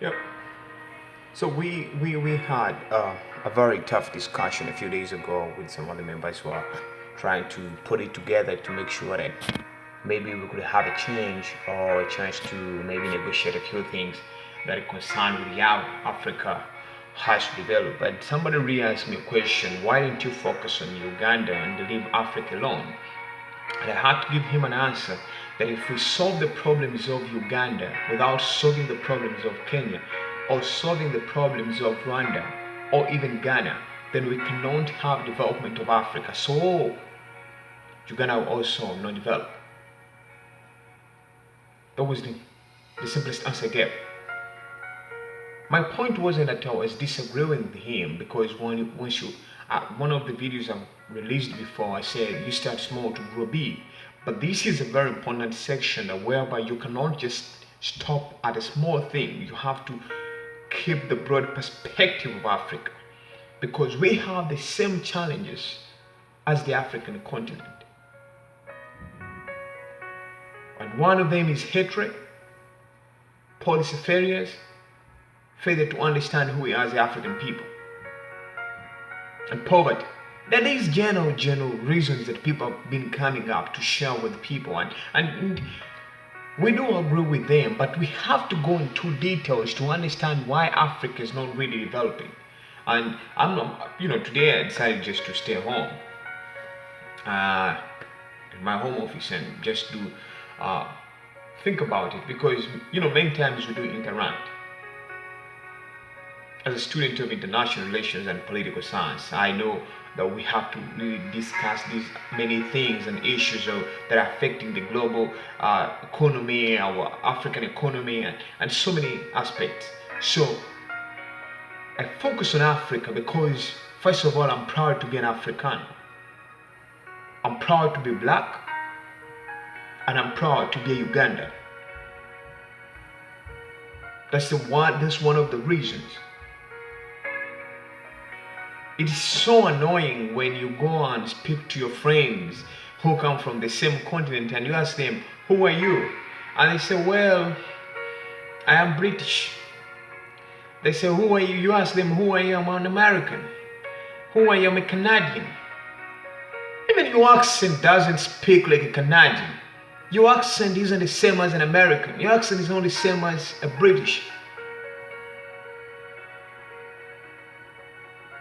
Yep. So we had a very tough discussion a few days ago with some other members who are trying to put it together to make sure that maybe we could have a change or a chance to maybe negotiate a few things that are concerned with how Africa has developed. But somebody really asked me a question: why didn't you focus on Uganda and leave Africa alone? And I had to give him an answer that if we solve the problems of Uganda without solving the problems of Kenya or solving the problems of Rwanda or even Ghana, then we cannot have development of Africa. So Uganda will also not develop. That was the simplest answer I gave. My point wasn't that I was disagreeing with him because once you one of the videos I've released before, I said you start small to grow big. But this is a very important section whereby you cannot just stop at a small thing. You have to keep the broad perspective of Africa because we have the same challenges as the African continent. And one of them is hatred, policy failures, failure to understand who we are as the African people, and poverty. That is general reasons that people have been coming up to share with people, and we do agree with them, but we have to go into details to understand why Africa is not really developing. And I'm not, today I decided just to stay home, in my home office, and just to think about it because many times we do interact. As a student of international relations and political science, I know that we have to really discuss these many things and issues that are affecting the global economy, our African economy, and so many aspects. So I focus on Africa because, first of all, I'm proud to be an African. I'm proud to be black, and I'm proud to be a Ugandan. That's one of the reasons. It is so annoying when you go and speak to your friends who come from the same continent and you ask them, who are you? And they say, well, I am British. They say, who are you? You ask them, who are you? I'm an American. Who are you? I'm a Canadian. Even your accent doesn't speak like a Canadian. Your accent isn't the same as an American. Your accent is not the same as a British.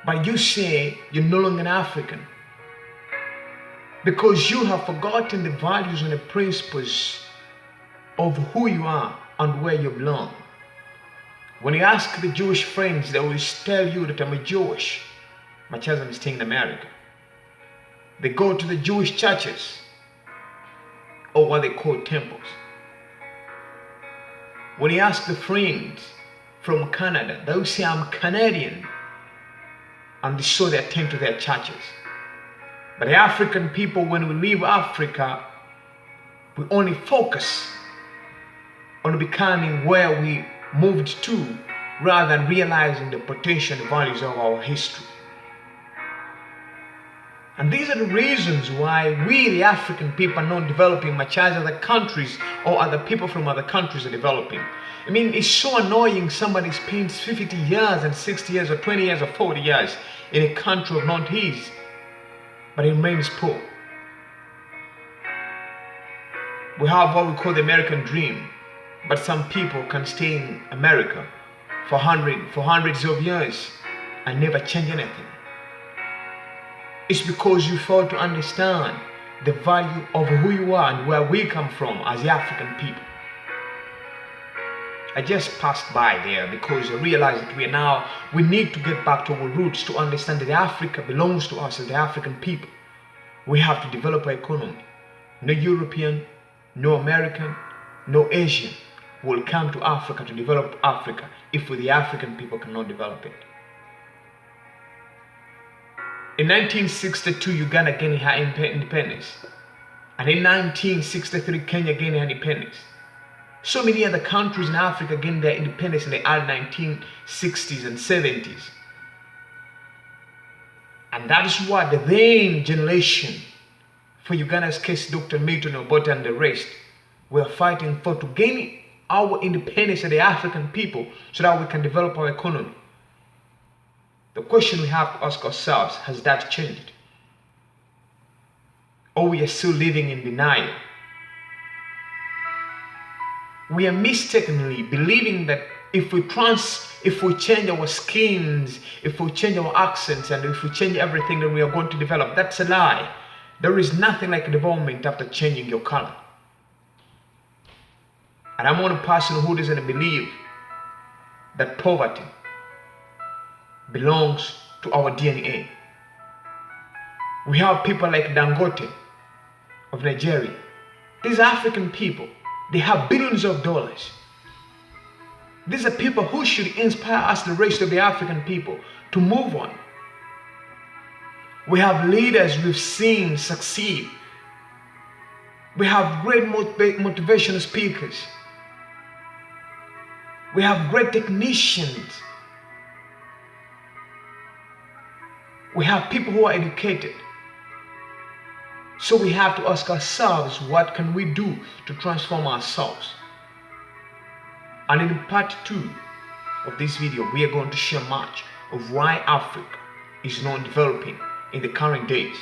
But you say you're no longer an African because you have forgotten the values and the principles of who you are and where you belong. When you ask the Jewish friends, they will tell you that I'm a Jewish, much as I'm staying in America. They go to the Jewish churches or what they call temples. When you ask the friends from Canada, they will say I'm Canadian. And so they attend to their churches. But the African people, when we leave Africa, we only focus on becoming where we moved to rather than realizing the potential and values of our history. And these are the reasons why we, the African people, are not developing much as other countries or other people from other countries are developing. I mean, it's so annoying somebody spends 50 years and 60 years or 20 years or 40 years in a country of not his, but he remains poor. We have what we call the American dream, but some people can stay in America for hundreds of years and never change anything. It's because you fail to understand the value of who you are and where we come from as the African people. I just passed by there because I realized that we need to get back to our roots to understand that Africa belongs to us as the African people. We have to develop our economy. No European, no American, no Asian will come to Africa to develop Africa if we, the African people, cannot develop it. In 1962, Uganda gained her independence. And in 1963, Kenya gained her independence. So many other countries in Africa gained their independence in the early 1960s and 70s. And that is what the then generation, for Uganda's case, Dr. Milton Obote and the rest, were fighting for to gain our independence as the African people so that we can develop our economy. The question we have to ask ourselves, has that changed? Or we are still living in denial? We are mistakenly believing that if we change our skins, if we change our accents, and if we change everything, then we are going to develop. That's a lie. There is nothing like development after changing your color. And I'm one person who doesn't believe that poverty belongs to our DNA. We have people like Dangote of Nigeria. These African people, they have billions of dollars. These are people who should inspire us, the rest of the African people, to move on. We have leaders we've seen succeed. We have great motivational speakers. We have great technicians. We have people who are educated. So we have to ask ourselves, what can we do to transform ourselves? And in part 2 of this video, we are going to share much of why Africa is not developing in the current days.